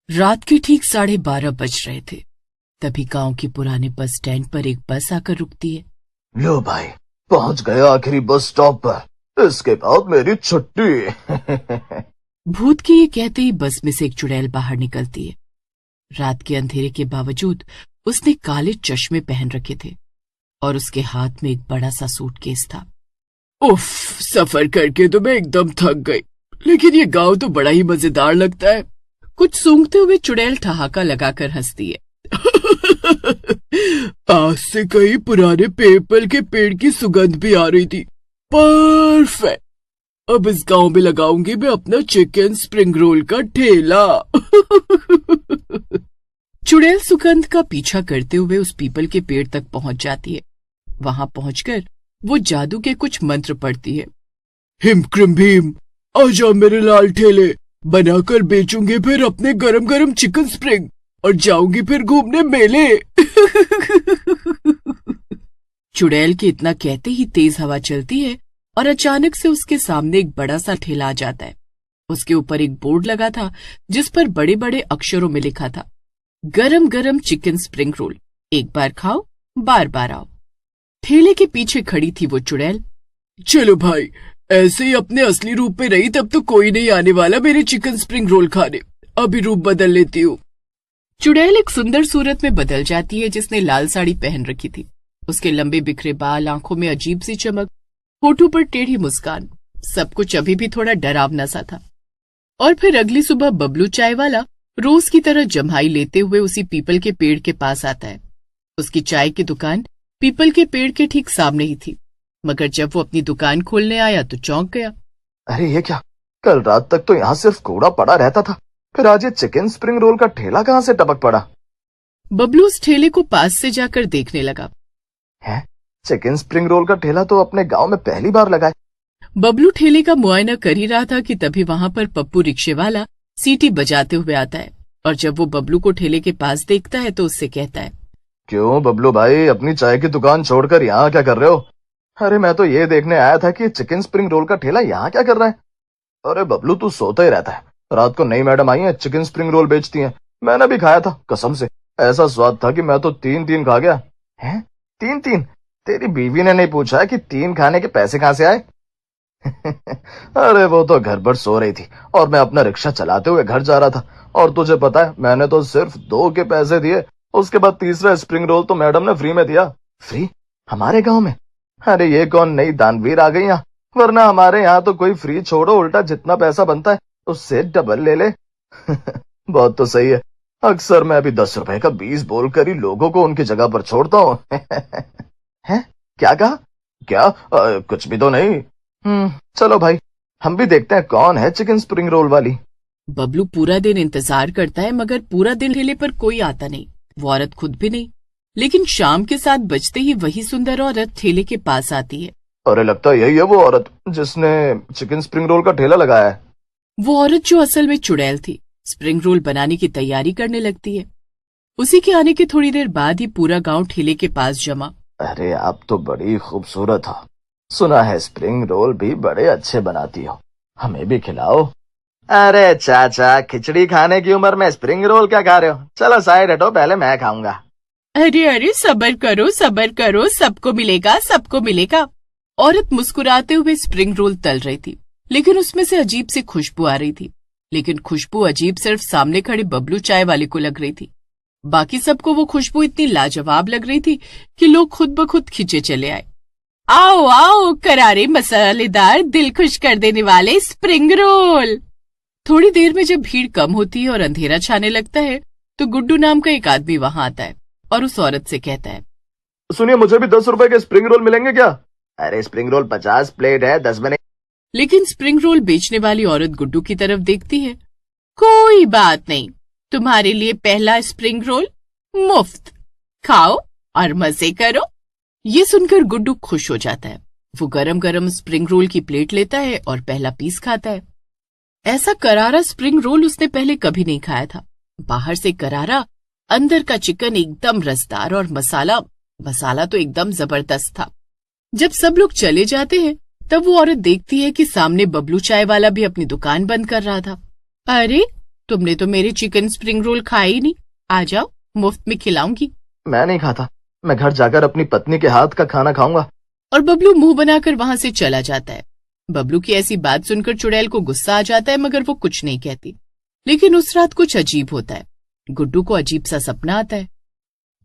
रात के ठीक 12:30 बज रहे थे। तभी गांव के पुराने बस स्टैंड पर एक बस आकर रुकती है। लो भाई, पहुंच गए आखिरी बस स्टॉप पर। इसके बाद मेरी छुट्टी। भूत के ये कहते ही बस में से एक चुड़ैल बाहर निकलती है। रात के अंधेरे के बावजूद उसने काले चश्मे पहन रखे थे और उसके हाथ में एक बड़ा सा सूटकेस था। उफ, सफर करके तो मैं एकदम थक गई, लेकिन ये गांव तो बड़ा ही मजेदार लगता है। कुछ सूंघते हुए चुड़ैल ठहाका लगाकर हंसती है। पास से कहीं पुराने पीपल के पेड़ की सुगंध भी आ रही थी। परफेक्ट, अब इस गांव में लगाऊंगी मैं अपना चिकन स्प्रिंग रोल का ठेला। चुड़ैल सुगंध का पीछा करते हुए उस पीपल के पेड़ तक पहुंच जाती है। वहां पहुंचकर वो जादू के कुछ मंत्र पढ़ती है। हिम क्रिम भीम, आजा मेरे लाल ठेले, बनाकर बेचूंगी फिर अपने गरम गरम चिकन स्प्रिंग और जाऊंगी फिर घूमने मेले। चुड़ैल के इतना कहते ही तेज हवा चलती है और अचानक से उसके सामने एक बड़ा सा ठेला आ जाता है। उसके ऊपर एक बोर्ड लगा था जिस पर बड़े बड़े अक्षरों में लिखा था, गरम गरम चिकन स्प्रिंग रोल, एक बार खाओ बार बार आओ। ठेले के पीछे खड़ी थी वो चुड़ैल। चलो भाई, ऐसे ही अपने असली रूप में रही तब तो कोई नहीं आने वाला मेरे चिकन स्प्रिंग रोल खाने। अभी रूप बदल लेती हूँ। चुड़ैल एक सुंदर सूरत में बदल जाती है जिसने लाल साड़ी पहन रखी थी। उसके लंबे बिखरे बाल, आंखों में अजीब सी चमक, होठों पर टेढ़ी मुस्कान, सब कुछ अभी भी थोड़ा डरावना सा था। और फिर अगली सुबह बबलू चाय वाला रोज की तरह जम्हाई लेते हुए उसी पीपल के पेड़ के पास आता है। उसकी चाय की दुकान पीपल के पेड़ के ठीक सामने ही थी, मगर जब वो अपनी दुकान खोलने आया तो चौंक गया। अरे ये क्या, कल रात तक तो यहाँ सिर्फ कूड़ा पड़ा रहता था, फिर आज ये चिकन स्प्रिंग रोल का ठेला कहाँ से टपक पड़ा। बबलू उस ठेले को पास से जाकर देखने लगा। है, चिकन स्प्रिंग रोल का ठेला तो अपने गांव में पहली बार लगा है। बबलू ठेले का मुआयना कर ही रहा था कि तभी वहां पर पप्पू रिक्शे वाला सीटी बजाते हुए आता है और जब वो बबलू को ठेले के पास देखता है तो उससे कहता है, क्यों बबलू भाई, अपनी चाय की दुकान छोड़कर यहाँ क्या कर रहे हो? अरे मैं तो ये देखने आया था कि चिकन स्प्रिंग रोल का ठेला यहाँ क्या कर रहा है। अरे बबलू, तू सोता ही रहता है। रात को नई मैडम आई है, चिकन स्प्रिंग रोल बेचती हैं। मैंने भी खाया था, कसम से ऐसा स्वाद था कि मैं तो 3 खा गया। हैं, 3? तेरी बीवी ने नहीं पूछा है कि 3 खाने के पैसे कहाँ से आए? अरे वो तो घर पर सो रही थी और मैं अपना रिक्शा चलाते हुए घर जा रहा था। और तुझे पता है, मैंने तो सिर्फ 2 के पैसे दिए। उसके बाद तीसरा स्प्रिंग रोल तो मैडम ने फ्री में दिया। फ्री? हमारे गांव में? अरे ये कौन नई दानवीर आ गई यहाँ? वरना हमारे यहाँ तो कोई फ्री छोड़ो, उल्टा जितना पैसा बनता है उससे डबल ले ले। बहुत तो सही है। अक्सर मैं अभी 10 रुपए का 20 बोलकर ही लोगों को उनकी जगह पर छोड़ता हूँ। हैं? क्या कहा? क्या? कुछ भी तो नहीं। चलो भाई, हम भी देखते हैं कौन है चिकन स्प्रिंग रोल वाली। बबलू पूरा दिन इंतजार करता है मगर पूरा दिन ठेले पर कोई आता नहीं, वो औरत खुद भी नहीं। लेकिन शाम के 7 बजते ही वही सुंदर औरत ठेले के पास आती है। अरे लगता है यही है वो औरत जिसने चिकन स्प्रिंग रोल का ठेला लगाया है। वो औरत जो असल में चुड़ैल थी, स्प्रिंग रोल बनाने की तैयारी करने लगती है। उसी के आने के थोड़ी देर बाद ही पूरा गांव ठेले के पास जमा। अरे आप तो बड़ी खूबसूरत हो, सुना है स्प्रिंग रोल भी बड़े अच्छे बनाती हो, हमें भी खिलाओ। अरे चाचा, खिचड़ी खाने की उम्र में स्प्रिंग रोल क्या खा रहे हो? चलो साइड हटो, पहले मैं खाऊंगा। अरे अरे, सब्र करो सब्र करो, सबको मिलेगा सबको मिलेगा। औरत मुस्कुराते हुए स्प्रिंग रोल तल रही थी, लेकिन उसमें से अजीब सी खुशबू आ रही थी। लेकिन खुशबू अजीब सिर्फ सामने खड़े बबलू चाय वाले को लग रही थी। बाकी सबको वो खुशबू इतनी लाजवाब लग रही थी कि लोग खुद ब खुद खींचे चले आए। आओ आओ, करारे मसालेदार दिल खुश कर देने वाले स्प्रिंग रोल। थोड़ी देर में जब भीड़ कम होती है और अंधेरा छाने लगता है तो गुड्डू नाम का एक आदमी वहां आता है और उस औरत से कहता है, सुनिए, मुझे भी 10 रुपए के स्प्रिंग रोल मिलेंगे क्या? अरे स्प्रिंग रोल 50 प्लेट है, 10 में नहीं। लेकिन स्प्रिंग रोल बेचने वाली औरत गुड्डू की तरफ देखती है। कोई बात नहीं, तुम्हारे लिए पहला स्प्रिंग रोल मुफ्त, खाओ और मजे करो। ये सुनकर गुड्डू खुश हो जाता है। वो गरम गरम स्प्रिंग रोल की प्लेट लेता है और पहला पीस खाता है। ऐसा करारा स्प्रिंग रोल उसने पहले कभी नहीं खाया था। बाहर से करारा, अंदर का चिकन एकदम रसदार और मसाला तो एकदम जबरदस्त था। जब सब लोग चले जाते हैं तब वो औरत देखती है कि सामने बबलू चाय वाला भी अपनी दुकान बंद कर रहा था। अरे, तुमने तो मेरे चिकन स्प्रिंग रोल खाए ही नहीं, आ जाओ मुफ्त में खिलाऊंगी। मैं नहीं खाता, मैं घर जाकर अपनी पत्नी के हाथ का खाना खाऊंगा। और बबलू मुंह बनाकर वहां से चला जाता है। बबलू की ऐसी बात सुनकर चुड़ैल को गुस्सा आ जाता है, मगर वो कुछ नहीं कहती। लेकिन उस रात कुछ अजीब होता है। गुड्डू को अजीब सा सपना आता है।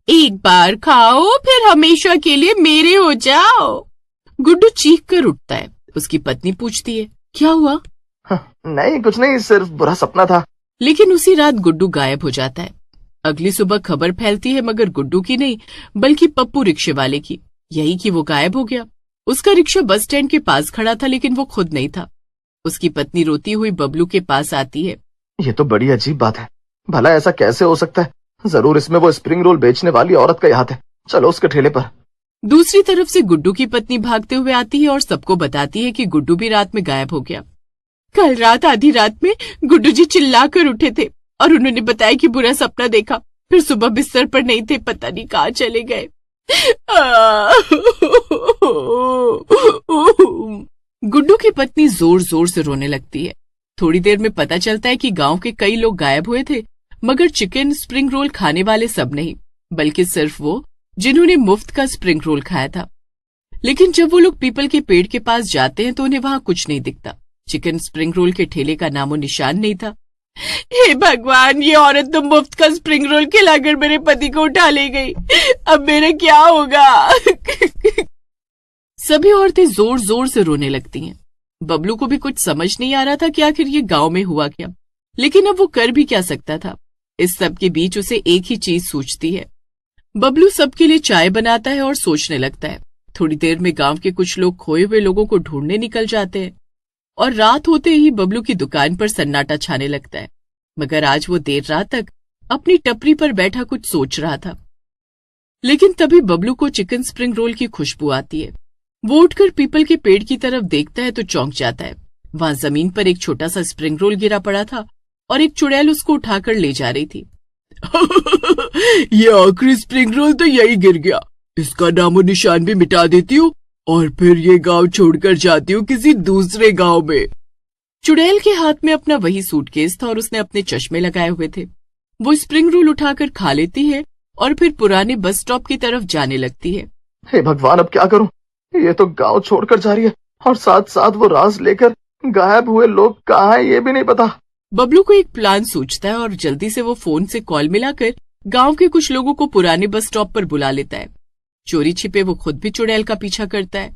एक बार खाओ फिर हमेशा के लिए मेरे हो जाओ। गुड्डू चीख कर उठता है। उसकी पत्नी पूछती है, क्या हुआ? नहीं, कुछ नहीं, सिर्फ बुरा सपना था। लेकिन उसी रात गुड्डू गायब हो जाता है। अगली सुबह खबर फैलती है, मगर गुड्डू की नहीं बल्कि पप्पू रिक्शे वाले की, यही कि वो गायब हो गया। उसका रिक्शा बस स्टैंड के पास खड़ा था, लेकिन वो खुद नहीं था। उसकी पत्नी रोती हुई बबलू के पास आती है। ये तो बड़ी अजीब बात है, भला ऐसा कैसे हो सकता है? जरूर इसमें वो स्प्रिंग रोल बेचने वाली औरत का हाथ है। चलो उसके ठेले पर। दूसरी तरफ से गुड्डू की पत्नी भागते हुए आती है और सबको बताती है कि गुड्डू भी रात में गायब हो गया। कल रात आधी रात में गुड्डू जी चिल्ला कर उठे थे और उन्होंने बताया कि बुरा सपना देखा, फिर सुबह बिस्तर पर नहीं थे, पता नहीं कहाँ चले गए। गुड्डू की पत्नी जोर जोर से रोने लगती है। थोड़ी देर में पता चलता है कि गांव के कई लोग गायब हुए थे, मगर चिकन स्प्रिंग रोल खाने वाले सब नहीं, बल्कि सिर्फ वो जिन्होंने मुफ्त का स्प्रिंग रोल खाया था। लेकिन जब वो लोग पीपल के पेड़ के पास जाते हैं तो उन्हें वहां कुछ नहीं दिखता। चिकन स्प्रिंग रोल के ठेले का नामो निशान नहीं था। हे भगवान, ये औरत तो मुफ्त का स्प्रिंग रोल खिलाकर मेरे पति को उठा ले गई। अब मेरा क्या होगा? सभी औरतें जोर जोर से रोने लगती हैं। बबलू को भी कुछ समझ नहीं आ रहा था कि आखिर ये गांव में हुआ क्या, लेकिन अब वो कर भी क्या सकता था। इस सब के बीच उसे एक ही चीज सूझती है। बबलू सबके लिए चाय बनाता है और सोचने लगता है। थोड़ी देर में गांव के कुछ लोग खोए हुए लोगों को ढूंढने निकल जाते हैं और रात होते ही बबलू की दुकान पर सन्नाटा छाने लगता है। मगर आज वो देर रात तक अपनी टपरी पर बैठा कुछ सोच रहा था। लेकिन तभी बबलू को चिकन स्प्रिंग रोल की खुशबू आती है। वो उठकर पीपल के पेड़ की तरफ देखता है तो चौंक जाता है। वहां जमीन पर एक छोटा सा स्प्रिंग रोल गिरा पड़ा था और एक चुड़ैल उसको उठाकर ले जा रही थी। ये आखिरी स्प्रिंग रोल तो यही गिर गया, इसका नामो निशान भी मिटा देती हूँ और फिर ये गांव छोड़कर जाती हूँ किसी दूसरे गांव में। चुड़ैल के हाथ में अपना वही सूटकेस था और उसने अपने चश्मे लगाए हुए थे। वो स्प्रिंग रोल उठाकर खा लेती है और फिर पुराने बस स्टॉप की तरफ जाने लगती है। हे भगवान, अब क्या करूं? ये तो गांव छोड़कर जा रही है और साथ साथ वो राज लेकर। गायब हुए लोग कहाँ हैं ये भी नहीं पता। बबलू को एक प्लान सूझता है और जल्दी से वो फोन से कॉल मिलाकर गांव के कुछ लोगों को पुराने बस स्टॉप पर बुला लेता है। चोरी छिपे वो खुद भी चुड़ैल का पीछा करता है।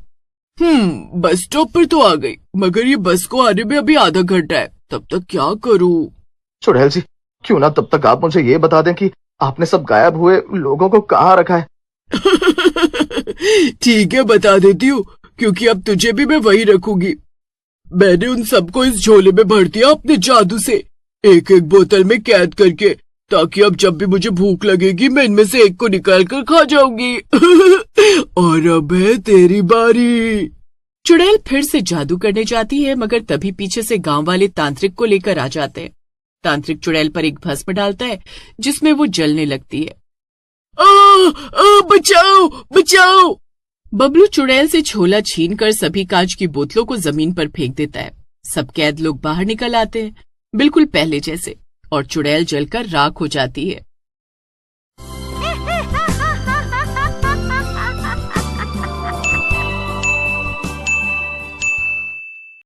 बस स्टॉप पर तो आ गई, मगर ये बस को आने में अभी आधा घंटा है, तब तक क्या करूं? चुड़ैल जी, क्यों ना तब तक आप मुझे ये बता दें कि आपने सब गायब हुए लोगों को कहाँ रखा है। ठीक है, बता देती हूँ, क्योंकि अब तुझे भी मैं वही रखूंगी। मैंने उन सबको इस झोले में भर दिया अपने जादू से, एक एक बोतल में कैद करके, ताकि अब जब भी मुझे भूख लगेगी मैं इनमें से एक को निकाल कर खा जाऊंगी। और अब है तेरी बारी। चुड़ैल फिर से जादू करने जाती है, मगर तभी पीछे से गांव वाले तांत्रिक को लेकर आ जाते हैं। तांत्रिक चुड़ैल पर एक भस्म डालता है जिसमें वो जलने लगती है। बचाओ बचाओ! बबलू चुड़ैल से झोला छीनकर सभी कांच की बोतलों को जमीन पर फेंक देता है। सब कैद लोग बाहर निकल आते हैं, बिल्कुल पहले जैसे, और चुड़ैल जलकर राख हो जाती है।